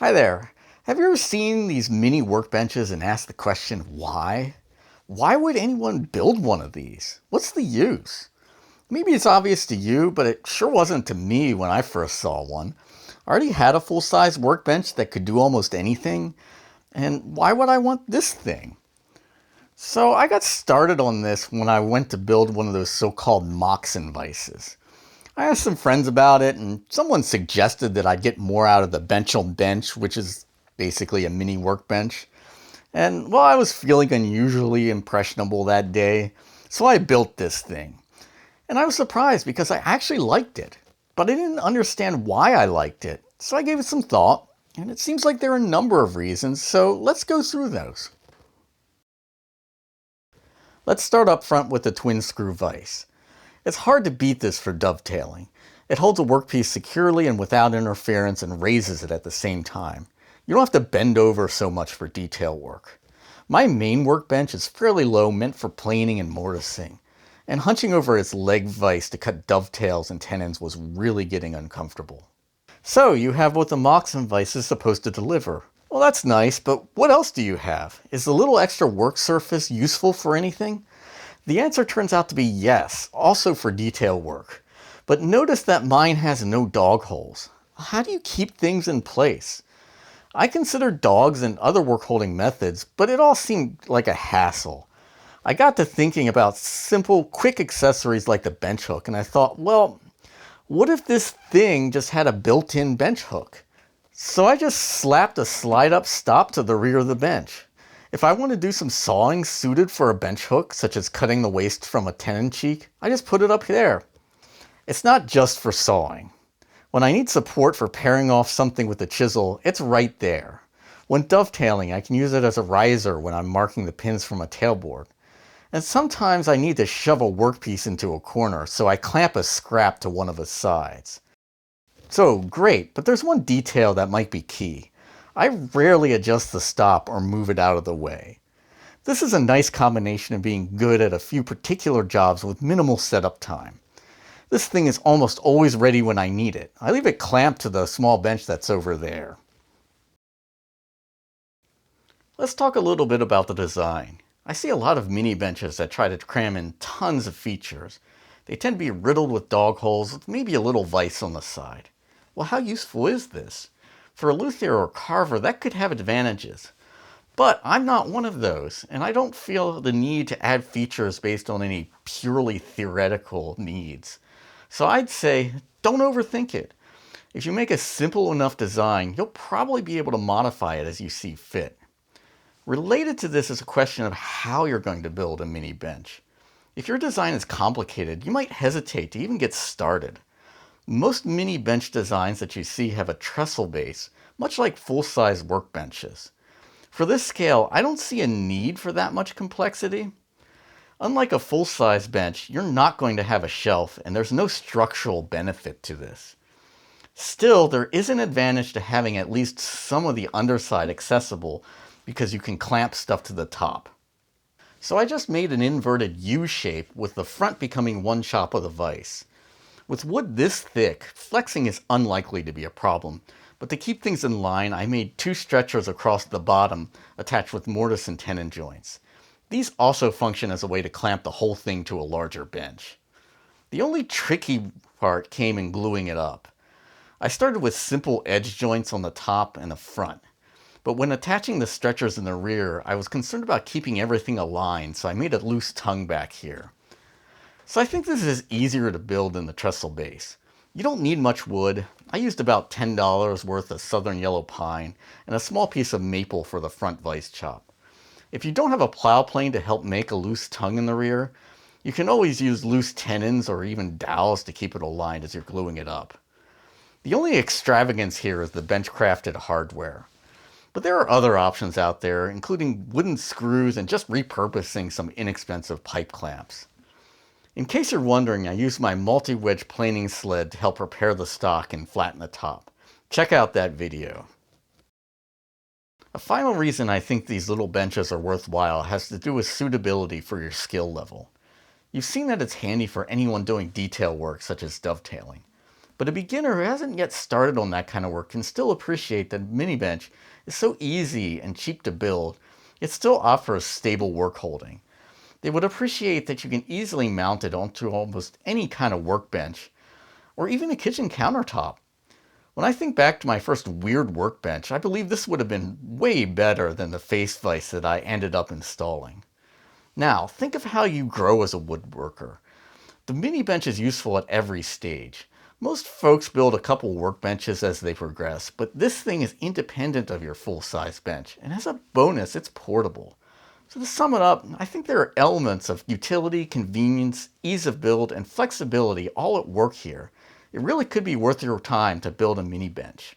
Hi there. Have you ever seen these mini workbenches and asked the question, why? Why would anyone build one of these? What's the use? Maybe it's obvious to you, but it sure wasn't to me when I first saw one. I already had a full-size workbench that could do almost anything, and why would I want this thing? So I got started on this when I went to build one of those so-called Moxon vises. I asked some friends about it, and someone suggested that I'd get more out of the bench on bench, which is basically a mini workbench. And well, I was feeling unusually impressionable that day, so I built this thing. And I was surprised because I actually liked it, but I didn't understand why I liked it. So I gave it some thought, and it seems like there are a number of reasons, so let's go through those. Let's start up front with the twin screw vise. It's hard to beat this for dovetailing. It holds a workpiece securely and without interference and raises it at the same time. You don't have to bend over so much for detail work. My main workbench is fairly low, meant for planing and mortising, and hunching over its leg vise to cut dovetails and tenons was really getting uncomfortable. So you have what the Moxon vise is supposed to deliver. Well, that's nice, but what else do you have? Is the little extra work surface useful for anything? The answer turns out to be yes, also for detail work. But notice that mine has no dog holes. How do you keep things in place? I considered dogs and other work holding methods, but it all seemed like a hassle. I got to thinking about simple, quick accessories like the bench hook, and I thought, well, what if this thing just had a built-in bench hook? So I just slapped a slide-up stop to the rear of the bench. If I want to do some sawing suited for a bench hook, such as cutting the waste from a tenon cheek, I just put it up there. It's not just for sawing. When I need support for paring off something with a chisel, it's right there. When dovetailing, I can use it as a riser when I'm marking the pins from a tailboard. And sometimes I need to shove a workpiece into a corner, so I clamp a scrap to one of its sides. So great, but there's one detail that might be key. I rarely adjust the stop or move it out of the way. This is a nice combination of being good at a few particular jobs with minimal setup time. This thing is almost always ready when I need it. I leave it clamped to the small bench that's over there. Let's talk a little bit about the design. I see a lot of mini benches that try to cram in tons of features. They tend to be riddled with dog holes with maybe a little vise on the side. Well, how useful is this? For a luthier or carver, that could have advantages. But I'm not one of those, and I don't feel the need to add features based on any purely theoretical needs. So I'd say, don't overthink it. If you make a simple enough design, you'll probably be able to modify it as you see fit. Related to this is a question of how you're going to build a mini bench. If your design is complicated, you might hesitate to even get started. Most mini bench designs that you see have a trestle base, much like full-size workbenches. For this scale, I don't see a need for that much complexity. Unlike a full-size bench, you're not going to have a shelf, and there's no structural benefit to this. Still, there is an advantage to having at least some of the underside accessible because you can clamp stuff to the top. So I just made an inverted U shape with the front becoming one chop of the vise. With wood this thick, flexing is unlikely to be a problem, but to keep things in line, I made two stretchers across the bottom attached with mortise and tenon joints. These also function as a way to clamp the whole thing to a larger bench. The only tricky part came in gluing it up. I started with simple edge joints on the top and the front. But when attaching the stretchers in the rear, I was concerned about keeping everything aligned, so I made a loose tongue back here. So I think this is easier to build than the trestle base. You don't need much wood. I used about $10 worth of southern yellow pine and a small piece of maple for the front vise chop. If you don't have a plow plane to help make a loose tongue in the rear, you can always use loose tenons or even dowels to keep it aligned as you're gluing it up. The only extravagance here is the bench-crafted hardware. But there are other options out there, including wooden screws and just repurposing some inexpensive pipe clamps. In case you're wondering, I use my multi-wedge planing sled to help prepare the stock and flatten the top. Check out that video. A final reason I think these little benches are worthwhile has to do with suitability for your skill level. You've seen that it's handy for anyone doing detail work such as dovetailing. But a beginner who hasn't yet started on that kind of work can still appreciate that Mini-Bench is so easy and cheap to build. It still offers stable work holding. They would appreciate that you can easily mount it onto almost any kind of workbench, or even a kitchen countertop. When I think back to my first weird workbench, I believe this would have been way better than the face vise that I ended up installing. Now, think of how you grow as a woodworker. The Mini-Bench is useful at every stage. Most folks build a couple workbenches as they progress, but this thing is independent of your full-size bench, and as a bonus, it's portable. So to sum it up, I think there are elements of utility, convenience, ease of build, and flexibility all at work here. It really could be worth your time to build a Mini-Bench.